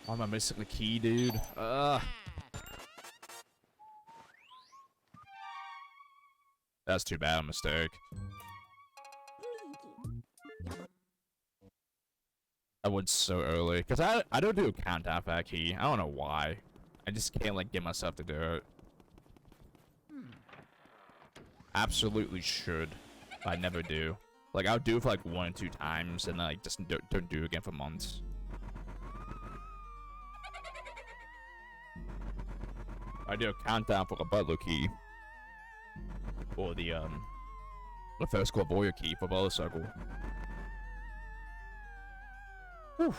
Oh, am I missing the key, dude? That's too bad a mistake. I went so early. Because I don't do a countdown for that key. I don't know why. I just can't, like, get myself to do it. Absolutely should. But I never do. Like, I'll do it for, like, 1 or 2 times, and then, like, just don't do it again for months. I do a countdown for the butler key. Or the first clairvoyant key for butler circle. Whew.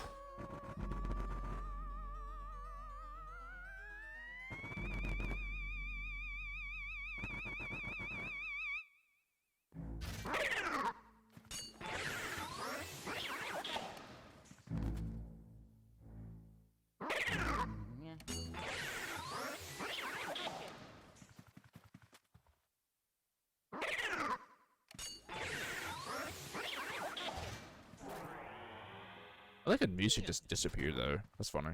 I like the music just disappeared though. That's funny.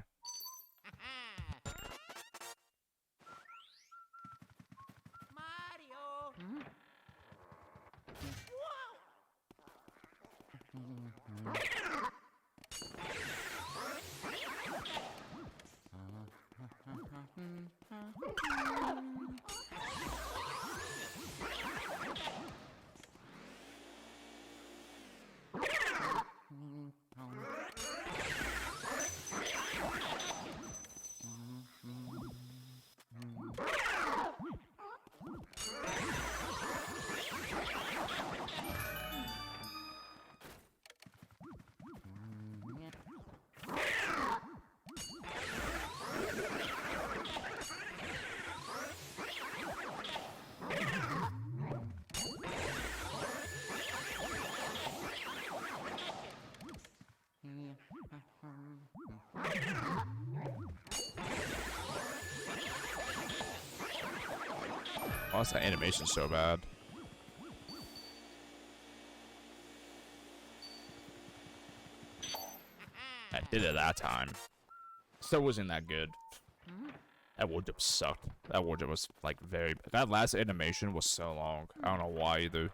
Oh, that animation's so bad. I did it that time. Still wasn't that good. That wardrobe sucked. That wardrobe was like very. That last animation was so long. I don't know why either.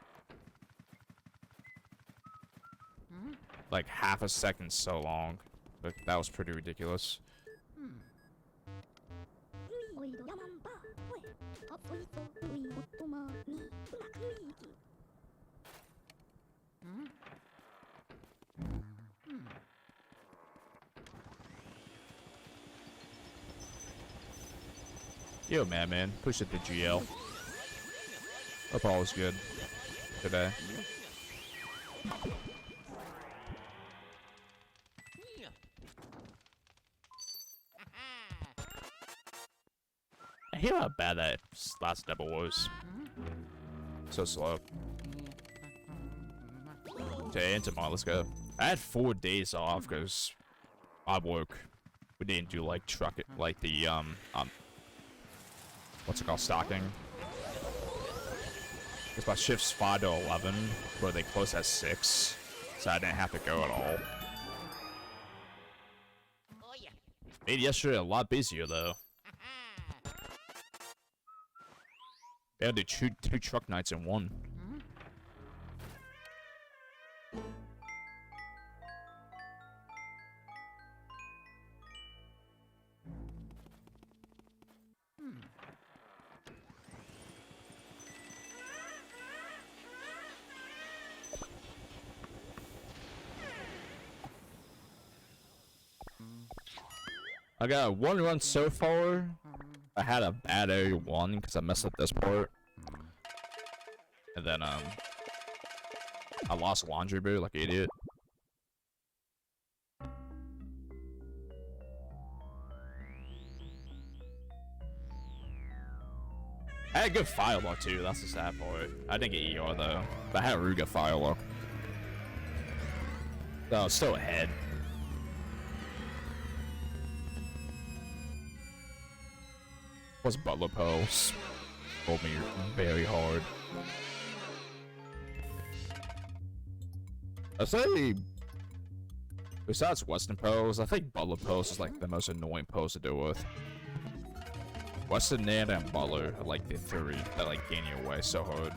Like half a second so long. But that was pretty ridiculous. Yo, man, push it to GL. Hope all is good today. I hear how bad that last double was. So slow. Okay, and tomorrow, let's go. I had 4 days off because I work. We didn't do like truck it, like the what's it called, stocking. It's my shift's 5 to 11, where they close at 6, so I didn't have to go at all. Made yesterday a lot busier though. They had to do 2 truck nights in one. I got 1 run so far. I had a bad area 1 because I messed up this part. And then, I lost laundry boot like an idiot. I had good firelock too, that's the sad part. I didn't get ER though, but I had a really good firelock. So I was still ahead. Was Butler Pulse. Pulled me very hard. I say Besides Weston pose, I think Butler pose is like the most annoying pose to deal with. Weston, Nan, and Butler are like the three that like gain you away so hard.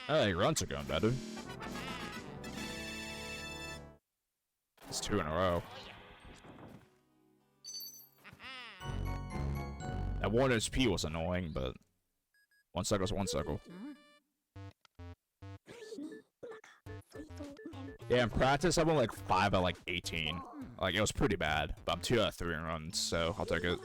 Hey, runs are going better. It's 2 in a row. That 1 HP was annoying, but 1 cycle's 1 cycle. Yeah, in practice I went like 5 out of like 18. Like it was pretty bad, but I'm 2 out of 3 in runs, so I'll take it.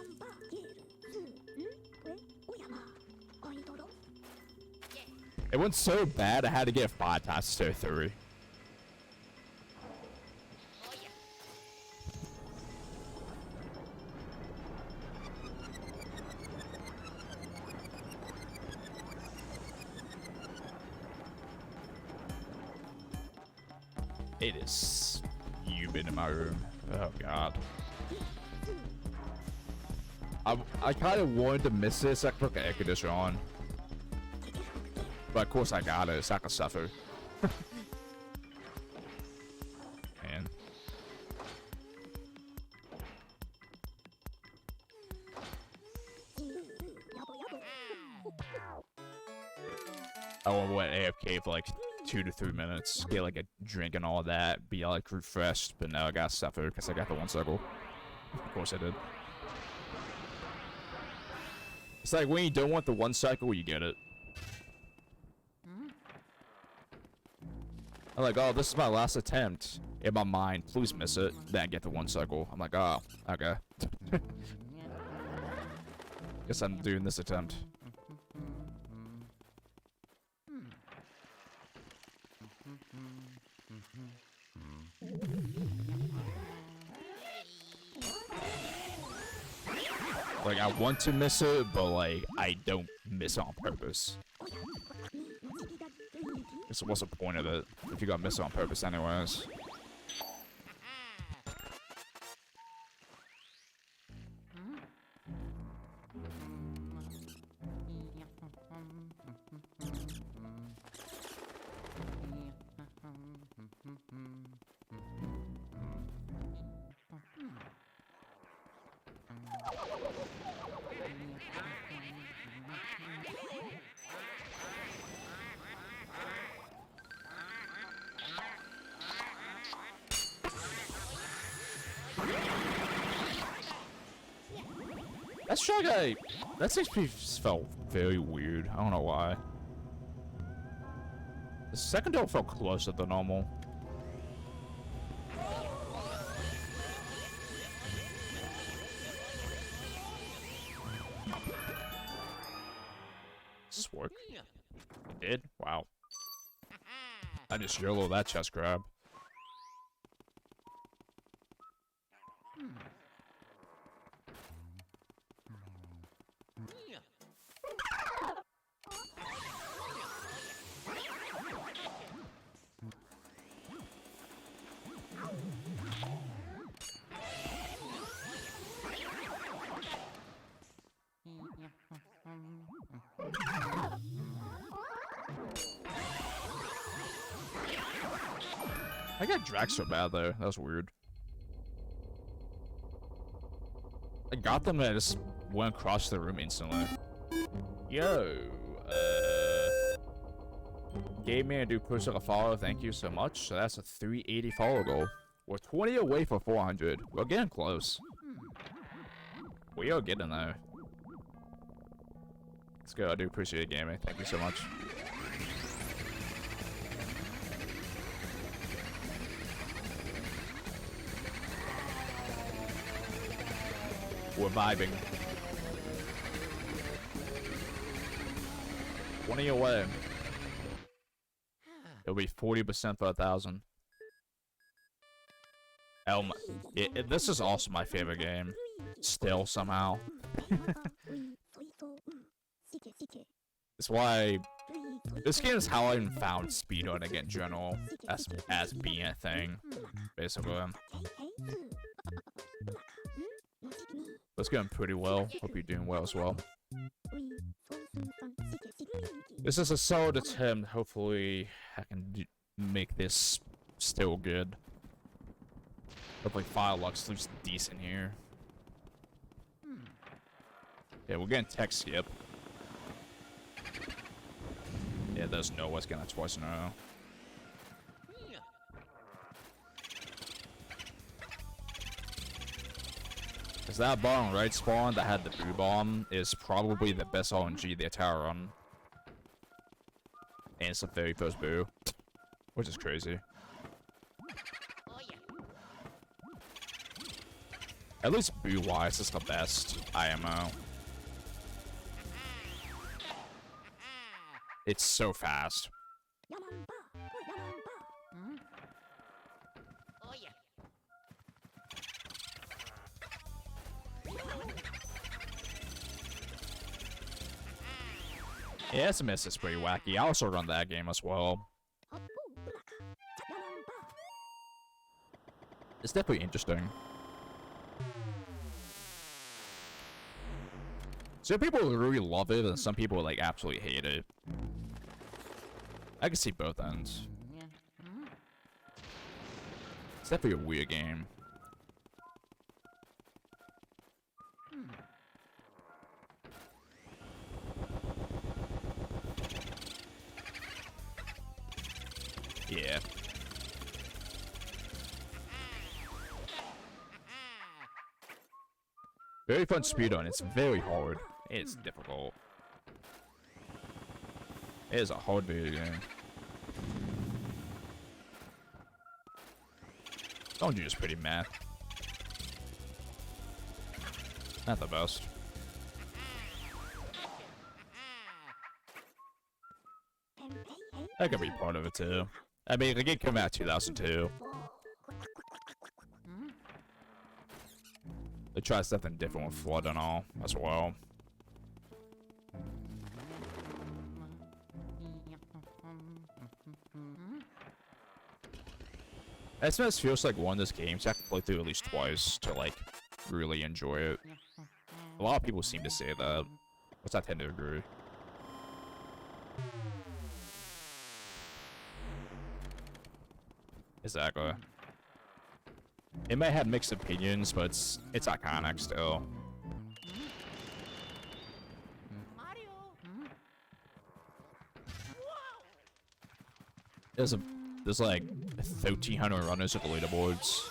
It went so bad I had to get 5 times instead of 3. It is humid in my room. Oh god. I kind of wanted to miss this so I could put the air conditioner on. But of course I got it. It's not gonna suffer. Man. I went AFK for like 2 to 3 minutes. Get like a drink and all that. Be like refreshed. But now I gotta suffer because I got the 1 cycle. Of course I did. It's like when you don't want the 1 cycle, you get it. I'm like, oh, this is my last attempt. In my mind, please miss it. Then I get the 1 cycle. I'm like, oh, okay. Guess I'm doing this attempt. Like, I want to miss it, but like, I don't miss it on purpose. So what's the point of it if you gotta miss it on purpose anyways? That Shy Guy, that HP felt very weird. I don't know why. The second door felt closer than normal. Does this work? It did? Wow. I just YOLO that chest grab. I got dragged so bad though. That was weird. I got them and I just went across the room instantly. Yo, gave me a new person to follow. Thank you so much. So that's a 380 follow goal. We're 20 away for 400. We're getting close. We are getting there. Let's go. I do appreciate it, gaming. Thank you so much. We're vibing. 20 away. It'll be 40% for 1,000. This is also my favorite game. Still, somehow. That's why This game is how I found speedrunning in general as being a thing, basically. It's going pretty well. Hope you're doing well as well. This is a solid attempt. Hopefully, I can make this still good. Hopefully, Fire looks decent here. Yeah, we're getting tech skip. Yeah, there's no West getting that twice in a row. Cause that bottom right spawn that had the boo bomb is probably the best RNG the entire run. And it's the very first boo, which is crazy. At least boo wise, it's the best IMO. It's so fast. Yeah, SMS is pretty wacky. I also run that game as well. It's definitely interesting. Some people really love it, and some people like absolutely hate it. I can see both ends. It's definitely a weird game. Yeah. Very fun speedrun. It's very hard. It's difficult. It is a hard video game. Don't do just pretty math. Not the best. That could be part of it too. I mean, the game came out 2002. They tried something different with Flood and all as well. SMS feels like one of those games you have to play through at least twice to like really enjoy it. A lot of people seem to say that, which I tend to agree. Exactly. It may have mixed opinions, but it's iconic still. There's like 1,300 runners at the leaderboards.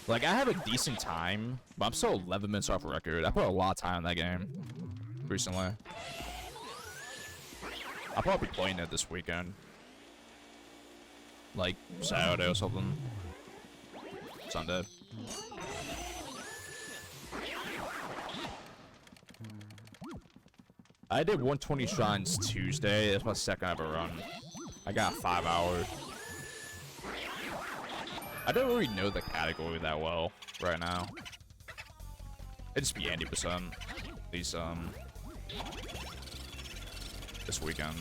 Like I have a decent time, but I'm still 11 minutes off record. I put a lot of time in that game recently. I'll probably be playing it this weekend. Like Saturday or something. Sunday. I did 120 shrines Tuesday. That's my second ever run. I got 5 hours. I don't really know the category that well right now. It'd just be 80%. These this weekend.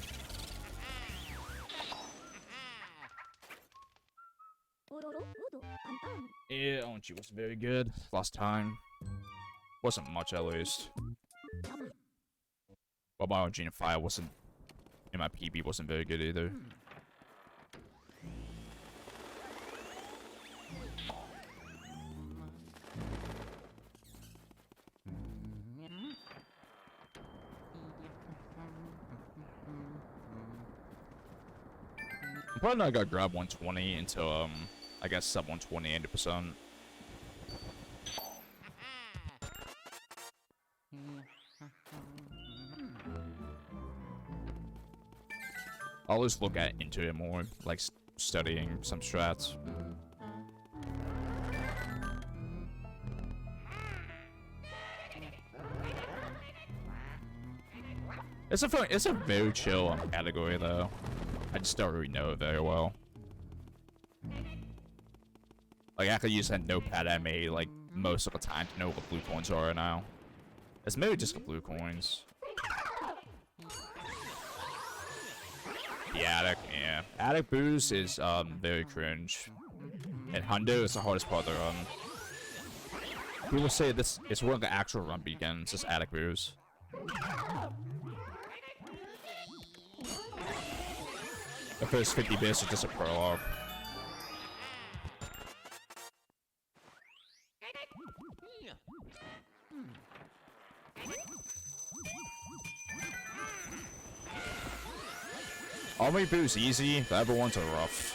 Yeah, ONG was very good last time. Wasn't much at least. But my ONG and Fire wasn't, and my PB wasn't very good either. I'm probably not gonna grab 120 until I guess sub 120 80%. I'll just look into it more, like studying some strats. It's a very chill category though. I just don't really know it very well. Like I could use that notepad I made like most of the time to know what blue coins are right now. It's maybe just the blue coins. The attic, yeah. Attic boost is very cringe. And Hundo is the hardest part of the run. People say this is where the actual run begins, just attic boost. The first 50 bits are just a prologue. Armory boost easy, the other ones are rough.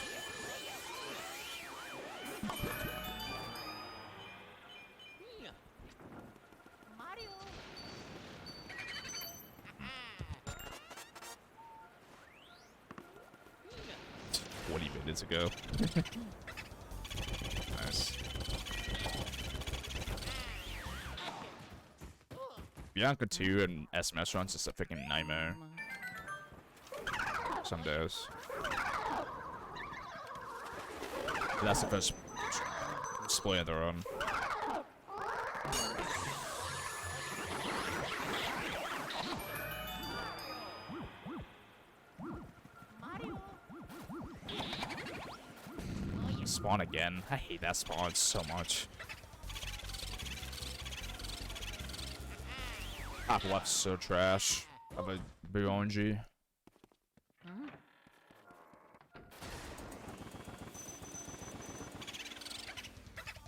Minutes ago. Nice. Bianca 2 and SMS runs is a freaking nightmare. Some days. That's the first split of the run. Spawn again. I hate that spawn so much. Top left's so trash. Of a BONG.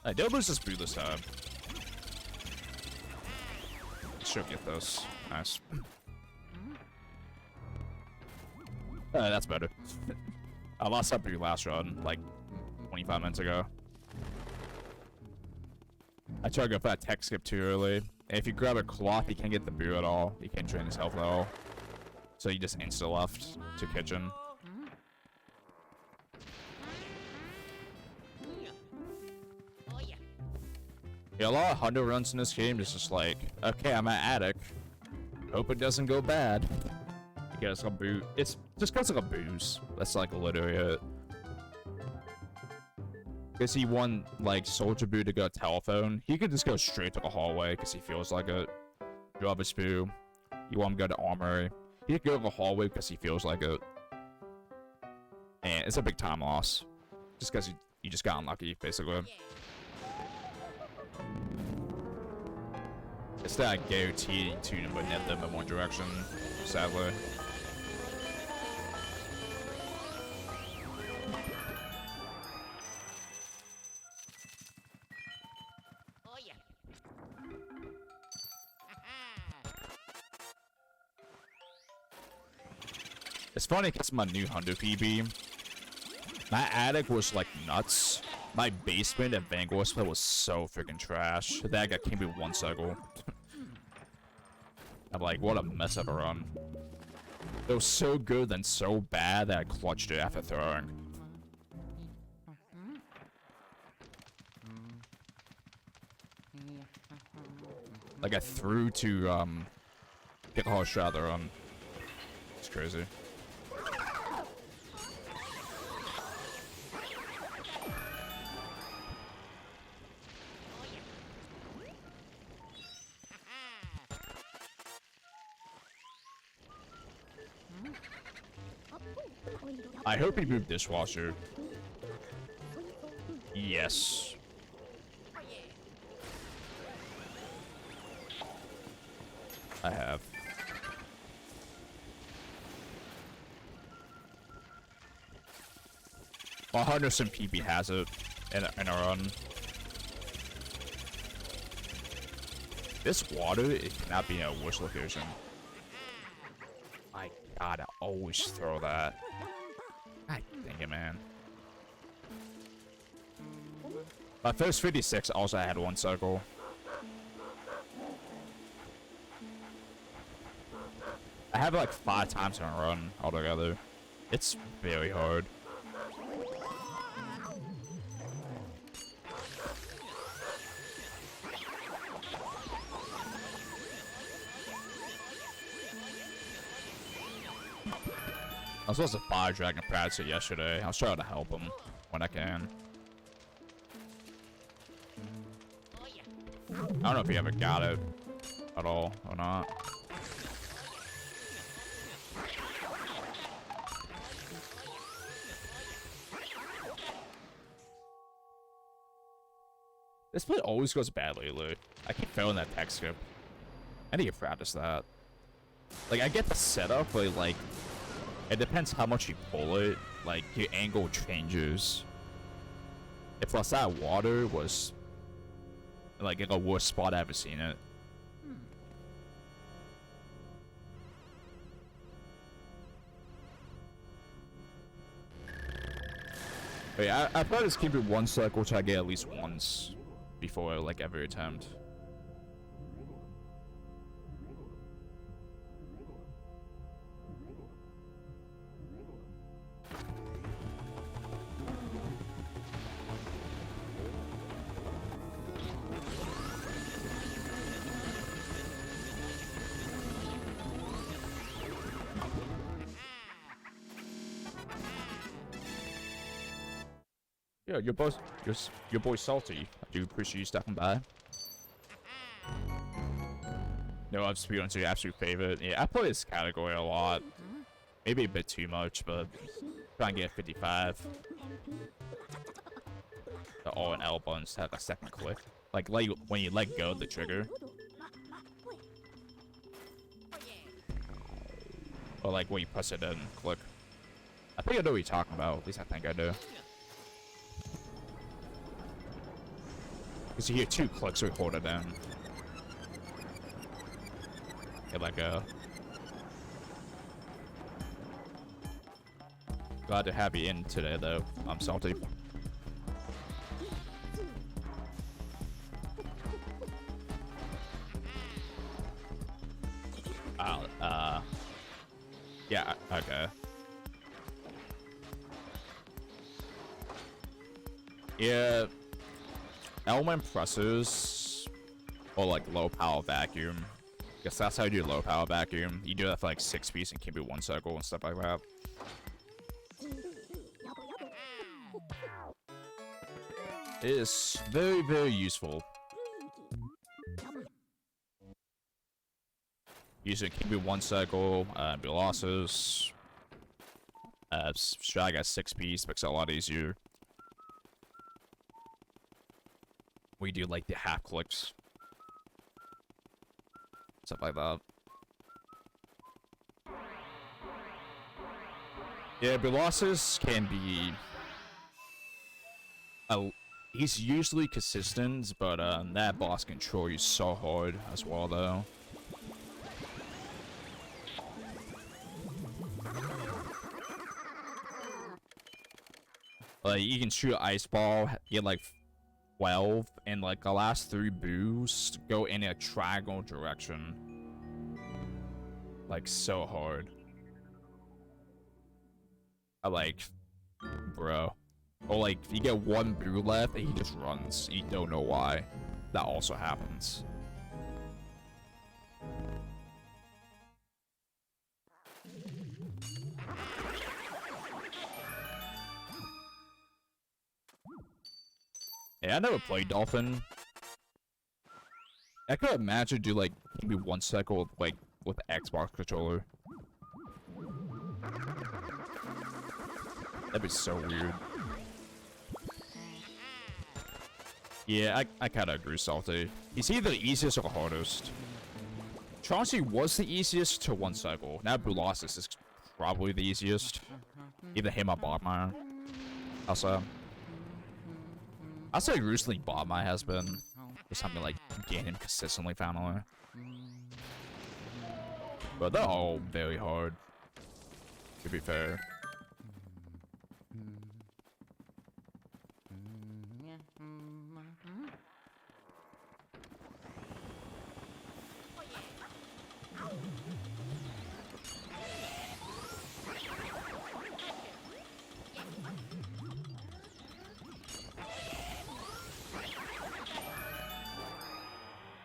Hey, Dilber's just boot this time. Should get this. Nice. That's better. I lost that boot last run, like 25 minutes ago. I tried to go for that tech skip too early. And if you grab a cloth, you can't get the boot at all. You can't drain his health at all. So you just insta left to kitchen. Yeah, a lot of Hundo runs in this game is just like, okay, I'm at attic. Hope it doesn't go bad. You get us a boot. It's just got like a booze. That's like literally it. Because he won like soldier boot to go telephone. He could just go straight to the hallway because he feels like it. Drop his boo. You want him to go to armory. He could go to the hallway because he feels like it. And it's a big time loss. Just because you just got unlucky, basically. It's that guarantee to net them in one direction, sadly. It's funny because my new Hundo PB, my attic was like nuts. My basement at Vanguard was so freaking trash. That guy came in one cycle. I'm like, what a mess of a run. It was so good and so bad that I clutched it after throwing. Like I threw to get a whole shot of the run. It's crazy. I hope he moved dishwasher. Yes. I have. Well, Henderson PB has it in a run. This water, it cannot be in a worse location. My God, I always throw that. God dang it, man. My first 56 also had one circle. I have it like 5 times in a run altogether. It's very hard. I was supposed to fire Dragon practice it yesterday. I was trying to help him when I can. I don't know if he ever got it at all or not. This play always goes bad lately. I keep failing that tech skip. I need to practice that. Like, I get the setup, but, like, it depends how much you pull it. Like, your angle changes. If that water was, like, in a worst spot I've ever seen it. But yeah, I probably just keep it one cycle, which I get at least once before, like, every attempt. Yeah, your boy Salty. I do appreciate you stopping by. No, I've speedrun to your absolute favorite. Yeah, I play this category a lot. Maybe a bit too much, but try and get 55. The O and L buttons have a second click. Like when you let go of the trigger. Or like when you press it and click. I think I know what you're talking about. At least I think I do. Because you hear 2 clicks, we hold it in. Okay, let go. Glad to have you in today, though. I'm salty. Yeah, okay. Yeah. Element pressers, or like low power vacuum. Guess that's how you do low power vacuum. You do that for like 6 piece and keep it 1 cycle and stuff like that. It is very, very useful. Using keep it 1 cycle, be losses. Strag at 6 piece makes it a lot easier. We do like the half clicks, stuff like that. Yeah, Belasis can be. He's usually consistent, but that boss control is so hard as well, though. Like you can shoot an ice ball, get like 12, and like the last 3 boosts go in a triangle direction. Like so hard. I like, bro. Or like you get 1 boo left and he just runs. You don't know why. That also happens. Yeah, I never played Dolphin. I could imagine do like maybe 1 cycle like with the Xbox controller. That'd be so weird. Yeah, I kind of agree, Salty. He's either the easiest or the hardest. Chauncey was the easiest to 1 cycle. Now Bulasis is probably the easiest. Either him or Bobmire. Also, I'll say recently Bobmire has been for something like getting him consistently finally. But they're all very hard, to be fair.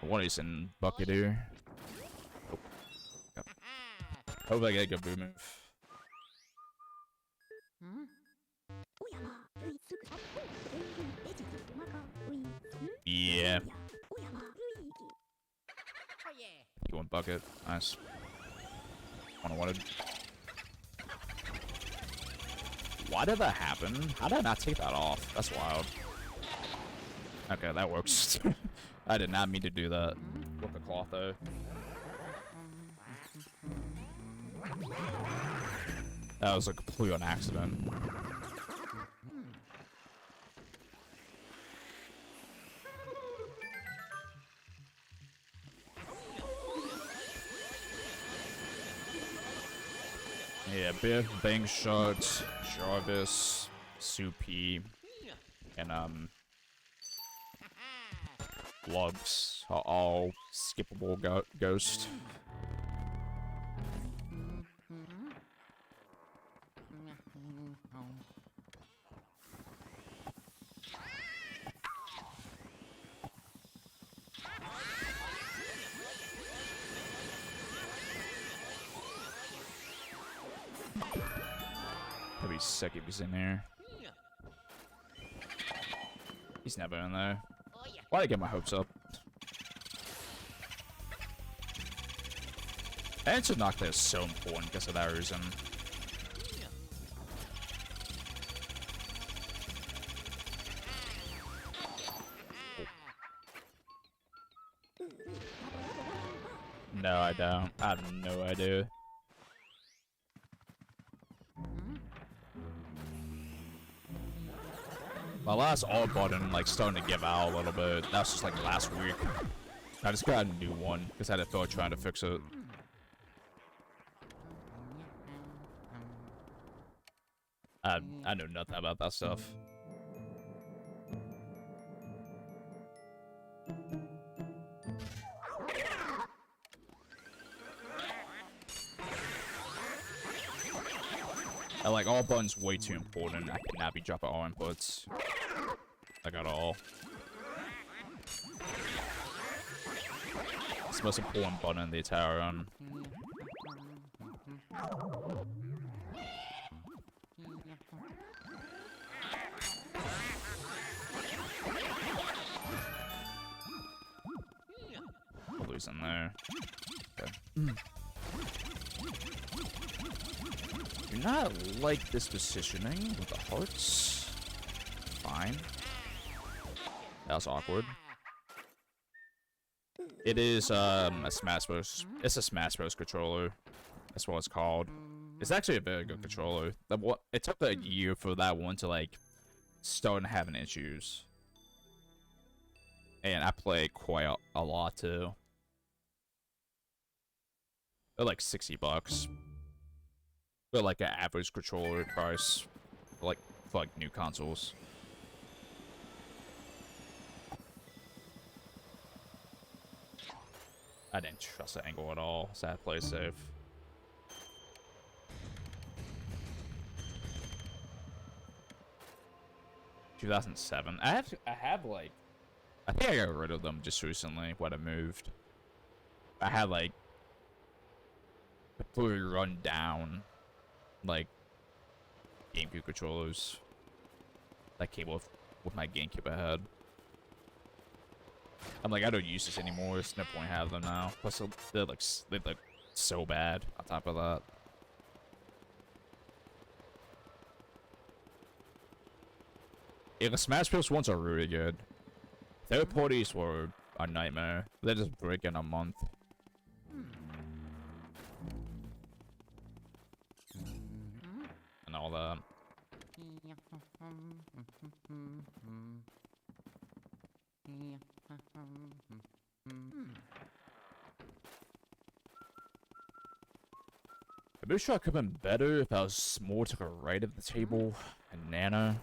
One is in bucket here. Oh. Yep. Hope I get a good boom move. Yeah. You want bucket? Nice. Wanted. Why did that happen? How did I not take that off? That's wild. Okay, that works. I did not mean to do that with the cloth, though. That was a complete on accident. Yeah, Biff, Bang Shot, Jarvis, Soupy, and Lugs are all skippable ghost. That'd be sick if he's in there. He's never in there. Why'd I get my hopes up? Answer knock there is so important because of that reason. No, I don't. I have no idea. My last alt button, like, starting to give out a little bit. That was just, like, last week. I just got a new one, because I had to feel like trying to fix it. I know nothing about that stuff. I like all buttons way too important. I cannot be dropping all inputs. Like at all. It's the most important button in the entire run. Losing there. Okay. Do not like this positioning with the hearts. Fine. That was awkward. It is a Smash Bros. It's a Smash Bros. Controller. That's what it's called. It's actually a very good controller. It took a year for that one to like start having issues. And I play quite a lot too. They're like $60. They're like an average controller price, for like new consoles. I didn't trust the angle at all, so I had to play safe. $2007. I have like, I think I got rid of them just recently when I moved. I had like completely run down like GameCube controllers that came with my GameCube I had. I'm like, I don't use this anymore. There's no point having them now. Plus, they look so bad on top of that. Yeah, the Smash Bros. Ones are really good. Third parties were a nightmare. They just break in a month. And all that. I'm sure I could have been better if I was more to the right of the table and Nana.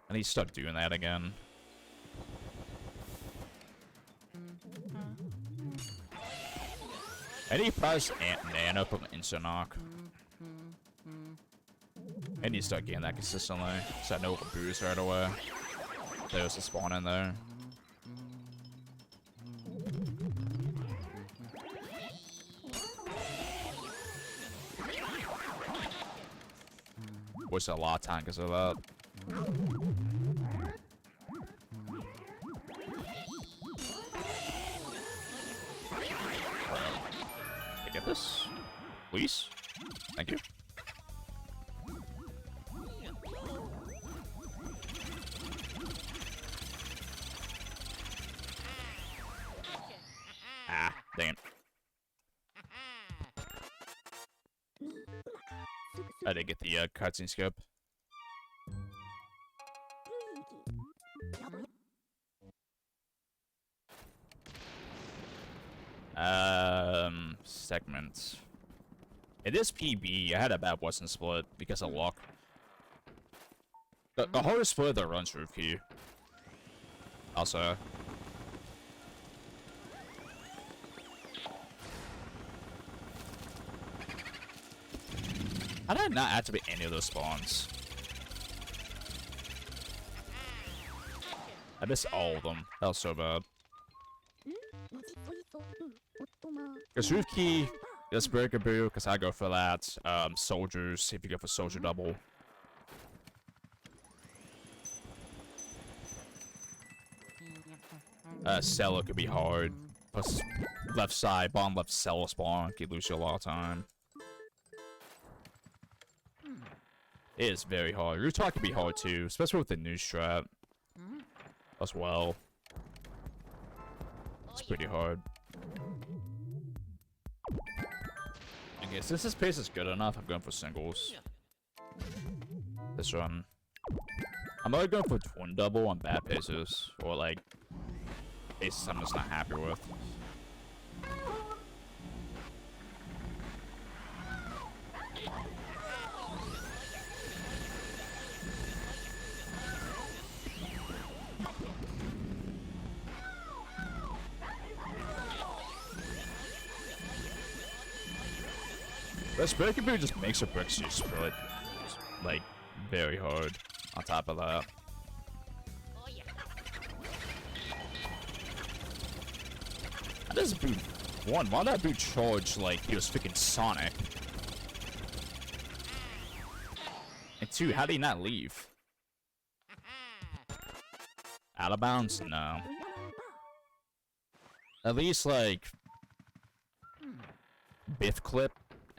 I need to start doing that again. I need to press Nana from Instant Knock. I need to start getting that consistently, so I know what the boost right away. There's a spawn in there. Wasted a lot of time because of that. Can I get this? Please? Thank you. I didn't get the cutscene skip. Segments. It is PB. I had a bad Weston split because of luck. The hardest split that runs roof key. Also. How did I not activate any of those spawns? I missed all of them. That was so bad. Because roof key, just breakaboo, because I go for that. Soldiers, if you go for soldier double. Cellar could be hard. Plus, left side, bottom left cellar spawn could lose you a lot of time. It is very hard. Rooftop can be hard too, especially with the new strat as well. It's pretty hard. Okay, since this pace is good enough, I'm going for singles. This run. I'm either going for twin double on bad paces, or like paces I'm just not happy with. This breakaboo just makes or breaks your split, like, very hard on top of that. How does boot? One, why did that boot charge like he was freaking Sonic? And two, how did he not leave? Out of bounds? No. At least, like, Biff clip?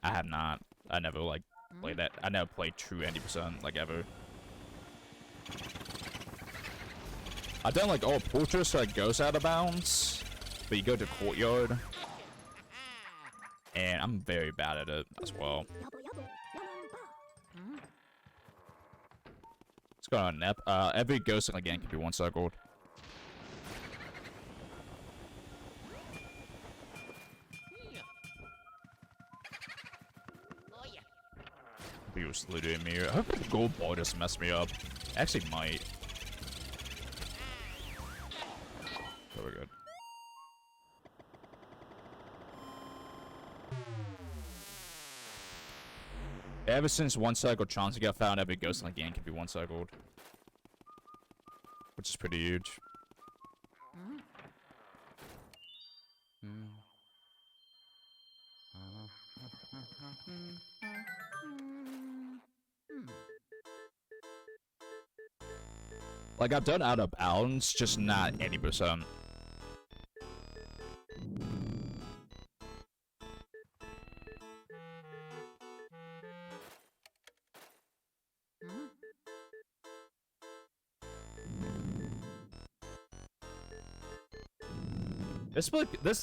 I have not. I never, like, played that. I never played true 90%, like, ever. I've done, like, all portraits so it goes out of bounds, but you go to courtyard, and I'm very bad at it as well. What's going on, Nep? Every ghost in the game can be one circled. He was looting me. I hope the gold ball just messed me up. Actually, might. So we're good. Ever since one cycle Chauncey got found, every ghost in the game can be one cycled, which is pretty huge. Like, I've done out of bounds, just not 80%.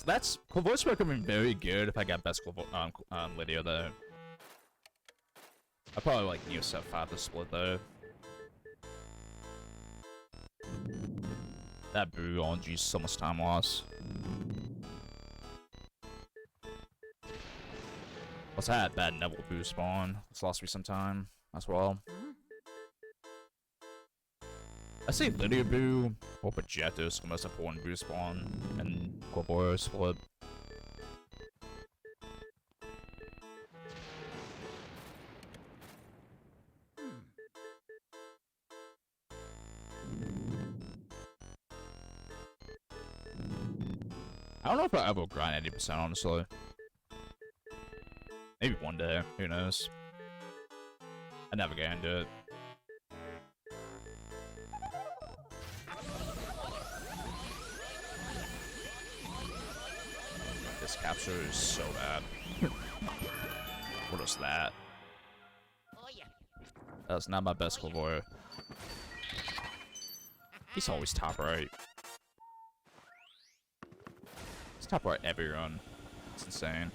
That's voice work would have been very good if I got best Lydia though. I probably like need set 5 to split though. That boo on G's so much time loss. What's that? That Neville boo spawn. It's lost me some time as well. I say Lydia boo or Projector is the most important boo spawn and Corpora split. I don't know if I'll ever grind 80%, honestly. Maybe one day, who knows? I never get into it. This capture is so bad. What was that? That's not my best clairvoyant. He's always top right. He's top right every run. It's insane.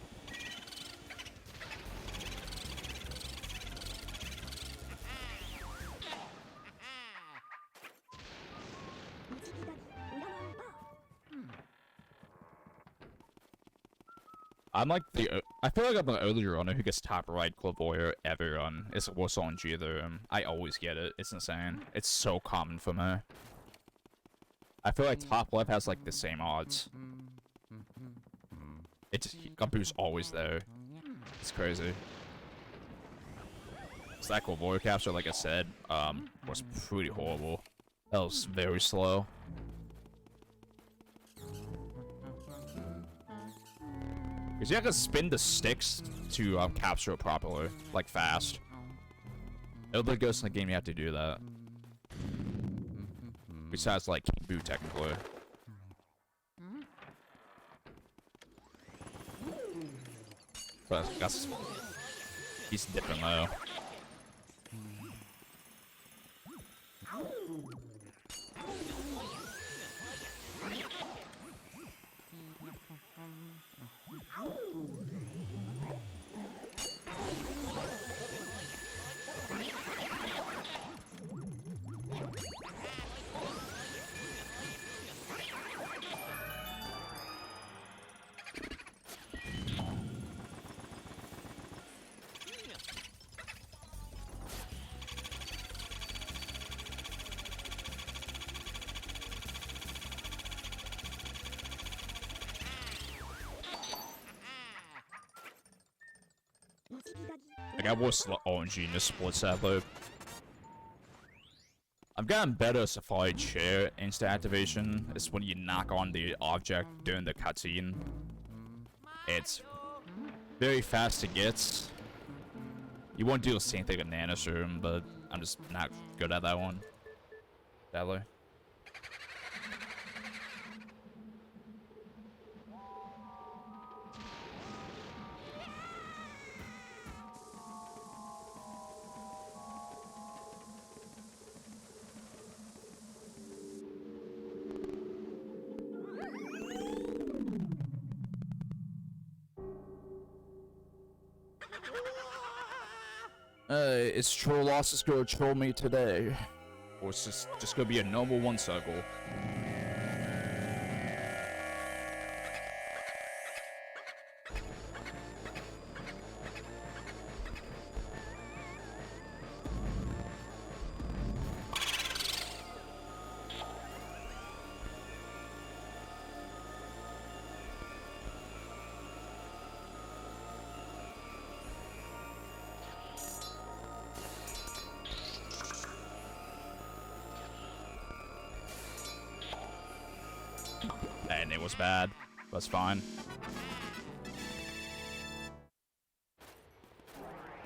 I'm like I feel like I'm the only runner who gets top right clavier every run. It's the worst on G though. I always get it. It's insane. It's so common for me. I feel like top left has like the same odds. It's Gumpu's always there. It's crazy. So that clavier capture, like I said, was pretty horrible. That was very slow. Because you have to spin the sticks to capture it properly, like fast. Other Ghosts in the game, you have to do that. Besides, like, Boo, technically. But that's... he's different, though. Like, I was RNG in the split set, though. I'm getting better at Safari Chair instant activation. It's when you knock on the object during the cutscene. It's very fast to get. You won't do the same thing in Nanoshroom, but I'm just not good at that one. Sadly. Is Troll Losses gonna troll me today? Or it's just gonna be a normal one circle? And it was bad. That's fine.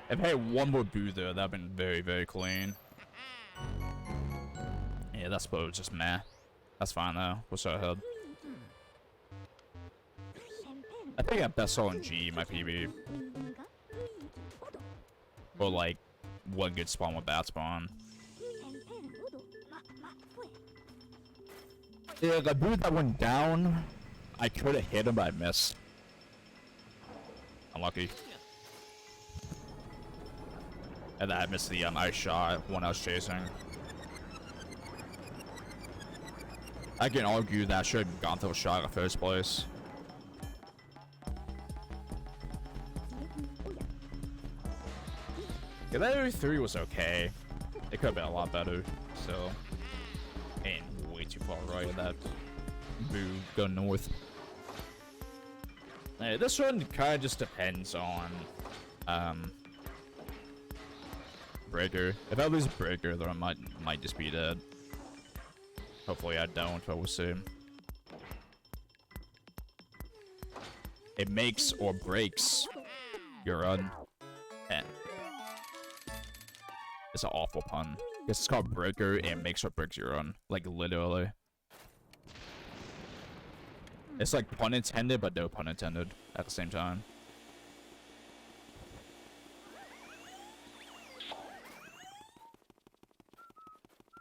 If I had one more boo there, that'd been very, very clean. Yeah, that spot was just meh. That's fine though. What's our head? I think at best RNG my PB. Or like one good spawn with bat spawn. Yeah, the boo that went down, I could have hit him, but I missed. Unlucky. And then I missed the ice shot when I was chasing. I can argue that I should have gone through a shot in the first place. Yeah, that 3 was okay. It could have been a lot better, so. And way too far right of that boo go north. Hey, this one kind of just depends on Breaker. If I lose Breaker, then I might just be dead. Hopefully I don't, but we'll see. It makes or breaks your run. And it's an awful pun. It's called Breaker, and it makes or breaks your run. Like, literally. It's like pun intended, but no pun intended at the same time.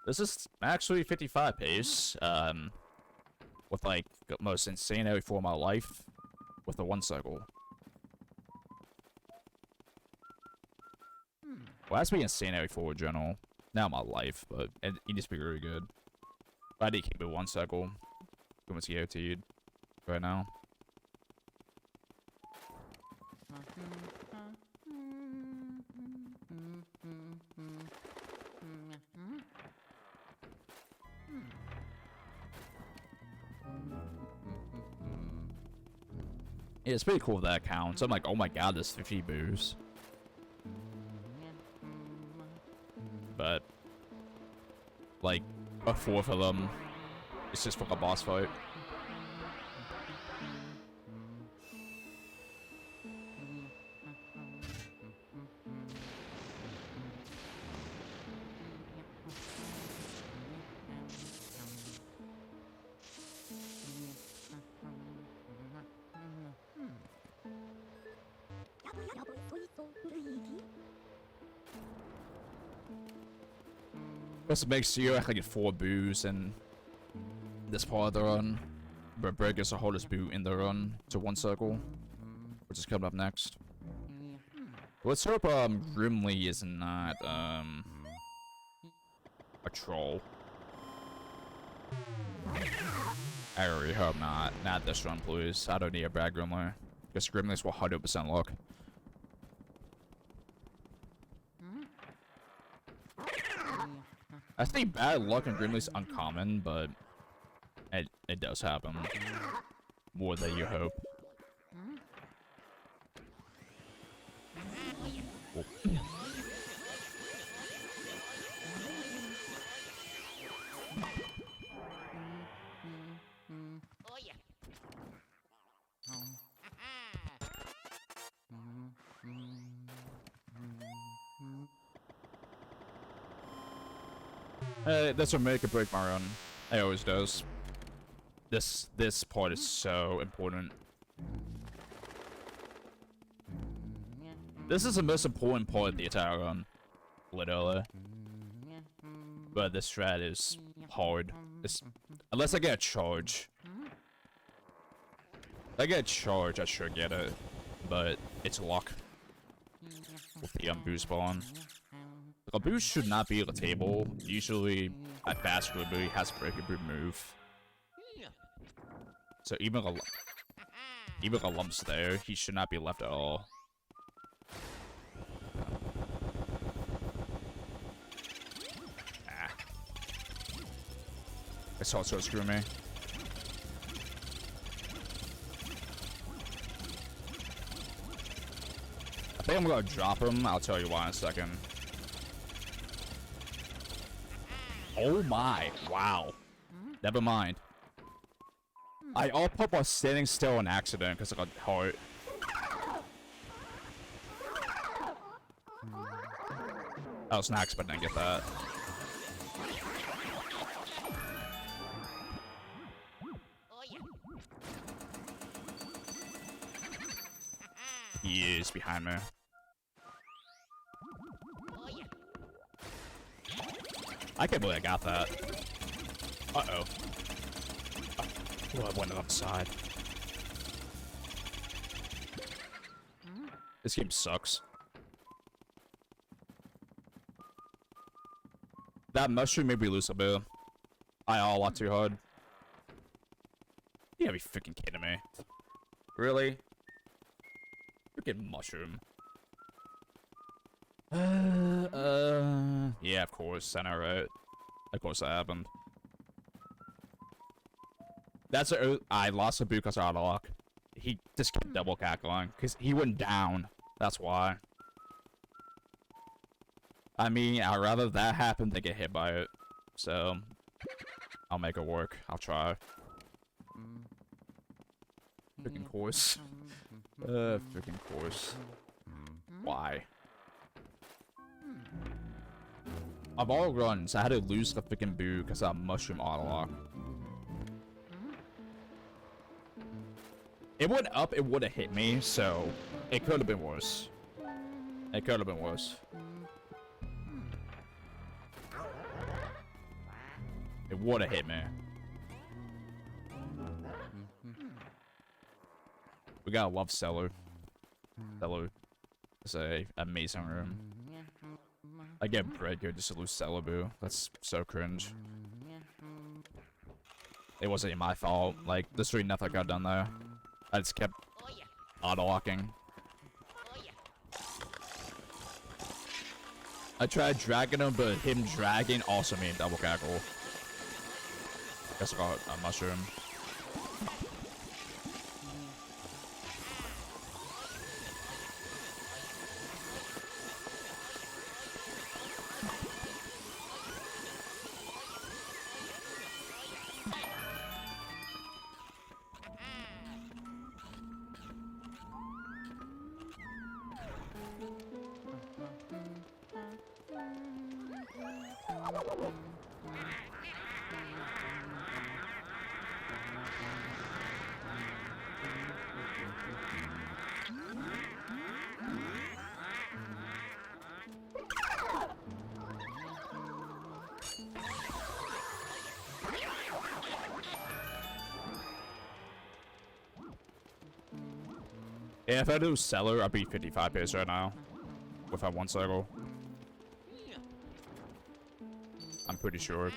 This is actually 55 pace, with like the most insane every for my life, with the 1 cycle. Well, that's be insane every 4 in general. Not my life, but it needs to be really good. But I did keep it 1 cycle. Almost guaranteed right now. Yeah, it's pretty cool if that counts. I'm like, oh my god, there's 50 boos. But, like, a fourth of them is just for a boss fight. Also makes you actually get 4 boos in this part of the run. But Brett gets the hardest boo in the run to 1 circle, which is coming up next. Let's hope Grimly is not a troll. I really hope not. Not this run, please. I don't need a bad Grimly. Because Grimly's 100% luck. I think bad luck in Grimly's uncommon, but it does happen. More than you hope. Oh. This will make or break my run. It always does. This part is so important. This is the most important part of the entire run. Literally. But this strat is hard. Unless I get a charge. If I get a charge, I should get it. But it's luck. With the boost spawn. A boost should not be on the table. Usually, a fast boot has a break a boot move. So even a lump's there, he should not be left at all. Ah. It's also screw me. I think I'm gonna drop him. I'll tell you why in a second. Oh my, wow. Never mind. I all put was standing still on accident because I got hurt. I was not expecting to get that. He is behind me. I can't believe I got that. Uh-oh. Oh, I went on the side. This game sucks. That mushroom made me lose a bit. I all lot too hard. You gotta be freaking kidding me. Really? Freaking mushroom. Yeah, of course. I know, right? Of course that happened. I lost a boot because of autolock. He just kept double cackling because he went down. That's why. I mean, I'd rather that happen than get hit by it. So, I'll make it work. I'll try. Freaking course. Freaking course. Why? Of all runs, I had to lose the freaking boo because of mushroom autolock. It went up, it would have hit me, so it could have been worse. It could have been worse. It would have hit me. We gotta love Cellar. Cellar is a amazing room. I get bread here just to lose Cellar boo. That's so cringe. It wasn't my fault. Like, there's really nothing I got done there. I just kept auto-locking. I tried dragging him, but him dragging also made double cackle. Guess I got a mushroom. Yeah, if I do Cellar, I'd be 55 pace right now. With that one cycle. I'm pretty sure.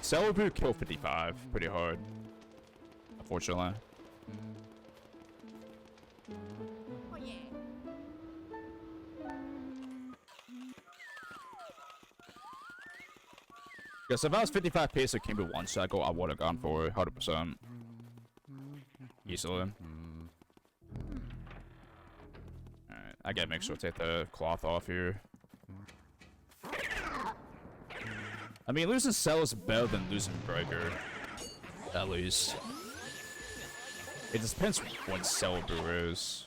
Cellar would kill 55 pretty hard. Unfortunately. Because if I was 55 pace that came to one cycle, I would have gone for it 100%. Easily. Alright, I gotta make sure to take the cloth off here. I mean, losing Cell is better than losing Breaker. At least. It just depends what Cell Brew is.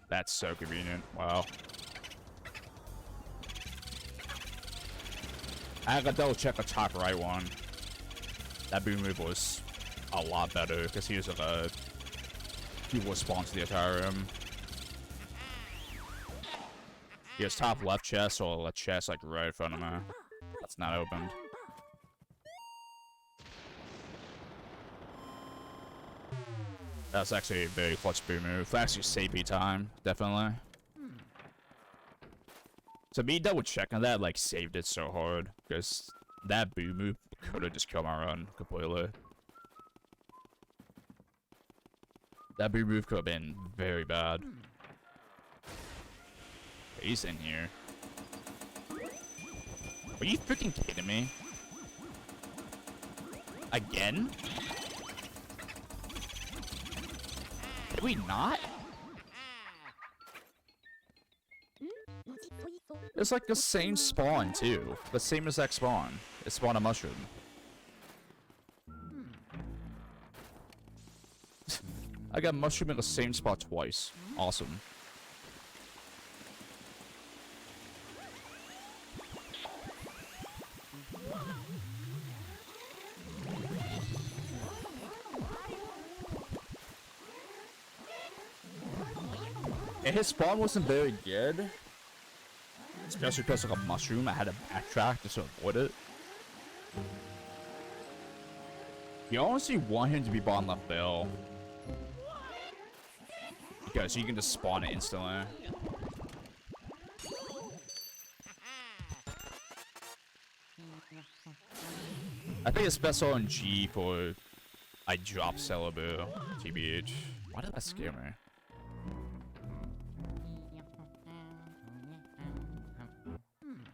That's so convenient. Wow. I gotta double check the top right one. That boom move was a lot better because he was he will spawn to the entire room. He has top left chest or left chest like right in front of me. That's not opened. That's actually a very clutch boom move. Actually save me time, definitely. So me double checking that like saved it so hard because that boom move could have just killed my run completely. That boom move could have been very bad. He's in here. Are you freaking kidding me? Again? Did we not? It's like the same spawn too. The same exact spawn. It spawned a mushroom. I got mushroom in the same spot twice. Awesome. And his spawn wasn't very good. Especially because of a mushroom, I had to backtrack just to avoid it. You honestly want him to be bottom left bill. Because you can just spawn it instantly. I think it's best on G for I drop Cellar, TBH. Why did that scare me?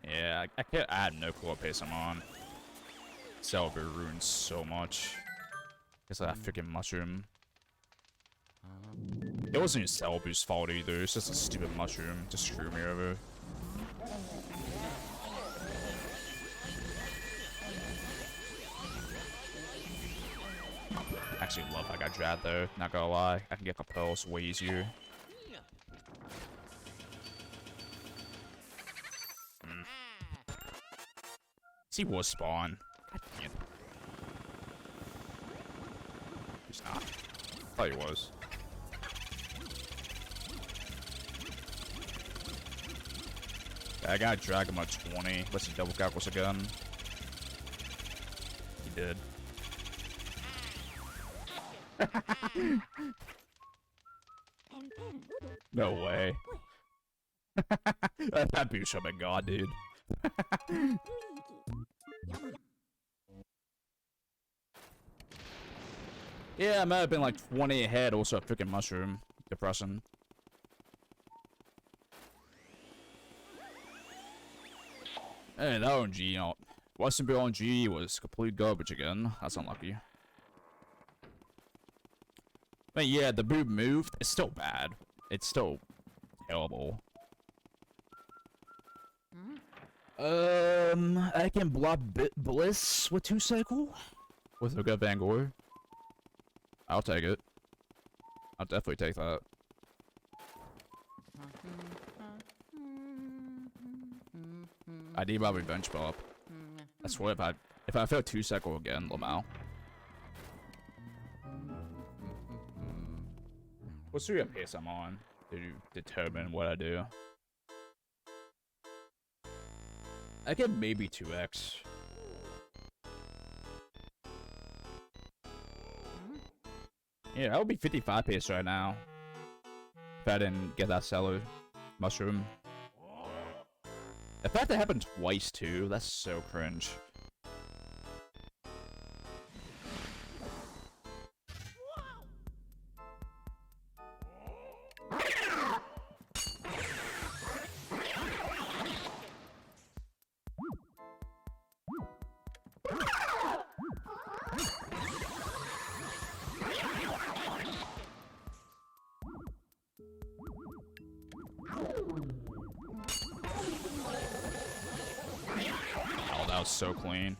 Yeah, I have no clue what pace I'm on. Cellar ruins so much. Because of that freaking mushroom. It wasn't even Cell's fault either, it's just a stupid mushroom to screw me over. Actually love I got Drat though, not gonna lie. I can get the pearls way easier. He was spawn. God damn. He's not. I thought he was. I got drag him at 20. Let's see double calculus again. He did. No way. That boost should have been God, dude. Yeah, I might have been like 20 ahead. Also, a freaking mushroom. Depressing. Hey, that RNG, you know, Weston RNG was complete garbage again. That's unlucky. But yeah, the boob moved. It's still bad. It's still terrible. I can block Bliss with 2 cycle with a good Vanguard. I'll take it. I'll definitely take that. I need my revenge spell up. I swear if I fail 2 cycle again, Lamau. What's the pace I'm on to determine what I do? I get maybe 2x. Yeah, that would be 55 pace right now. If I didn't get that Cellar mushroom. In fact, that happened twice too. That's so cringe. So clean.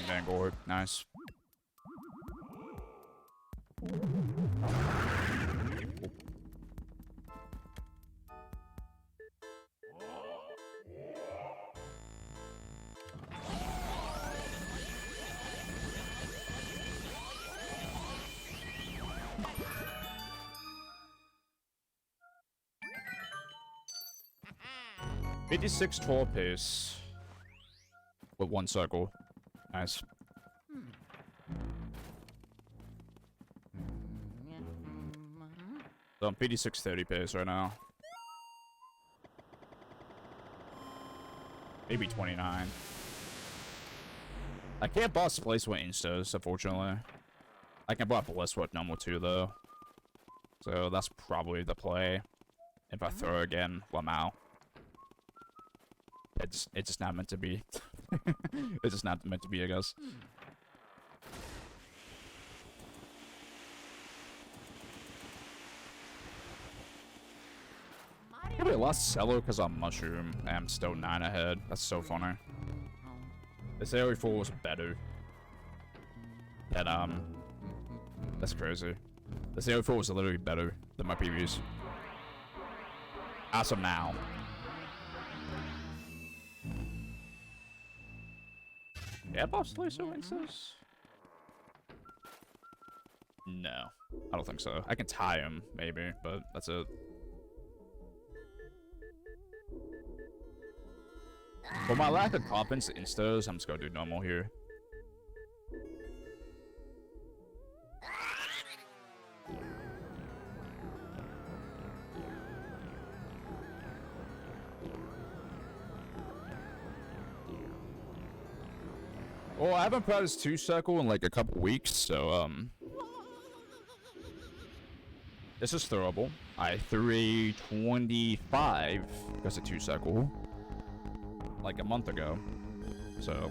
Vanguard, nice. '56 12 pace with 1 cycle. Nice. So I'm 56 30 pace right now. Maybe 29. I can't boss place with instas, unfortunately. I can block Bliss with normal 2 though. So that's probably the play. If I throw again, Lamau. It's just not meant to be. It's just not meant to be, I guess. I lost Cellar because I'm mushroom and I'm still 9 ahead. That's so funny. This area 4 was better. And that's crazy. This area 4 was literally better than my previous. As of now. Yeah, boss laser instas? No, I don't think so. I can tie him, maybe, but that's it. For my lack of confidence in instas, I'm just gonna do normal here. Well, I haven't practiced 2 cycle in like a couple weeks, so this is throwable. I 325 because of 2 cycle like a month ago, so.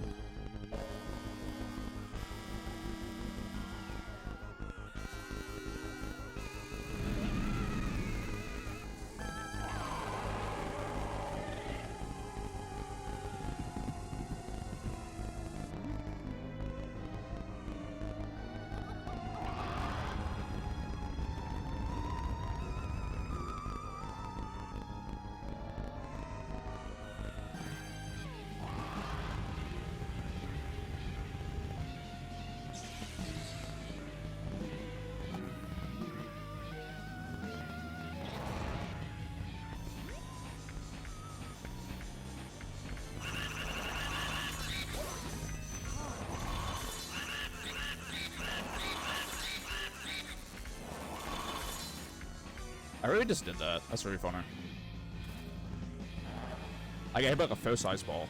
I really just did that. That's really funny. I got hit by like a first ice ball.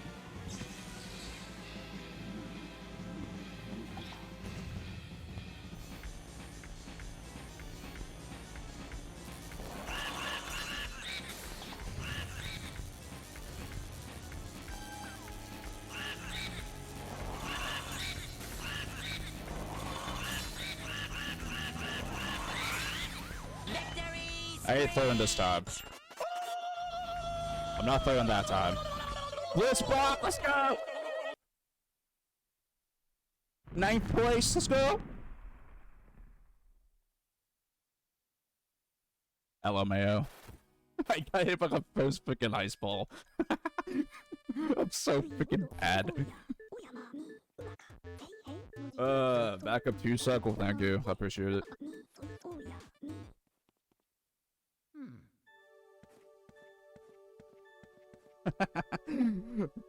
I ain't throwing this time. I'm not throwing that time. Blue spot, let's go! 9th place, let's go! LMAO. I got hit by the first freaking ice ball. I'm so freaking bad. Back up 2 circle, thank you. I appreciate it.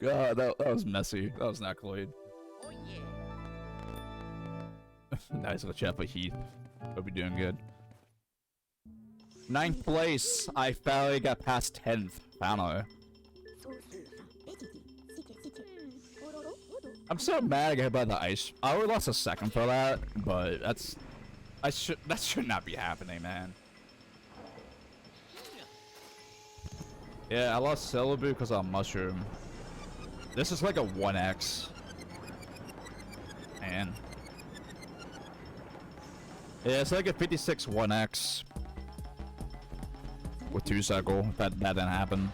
God, that was messy. That was not clean. Oh, yeah. Nice little chat for Heath. Hope you're doing good. 9th place. I finally got past 10th. Finally. I'm so mad I got hit by the ice. I would lost a second for that, but that should not be happening, man. Yeah, I lost Cellar because of mushroom. This is like a 1x. Man. Yeah, it's like a 56 1x. With 2 cycle. That didn't happen.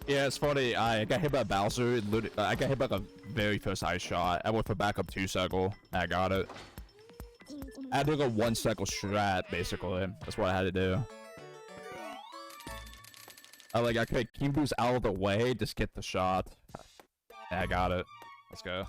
Yeah, it's funny. I got hit by Bowser. I got hit by the very first ice shot. I went for backup 2 cycle. I got it. I had to go 1 cycle strat, basically. That's what I had to do. I could Kimbu's out of the way, just get the shot. Yeah, I got it. Let's go.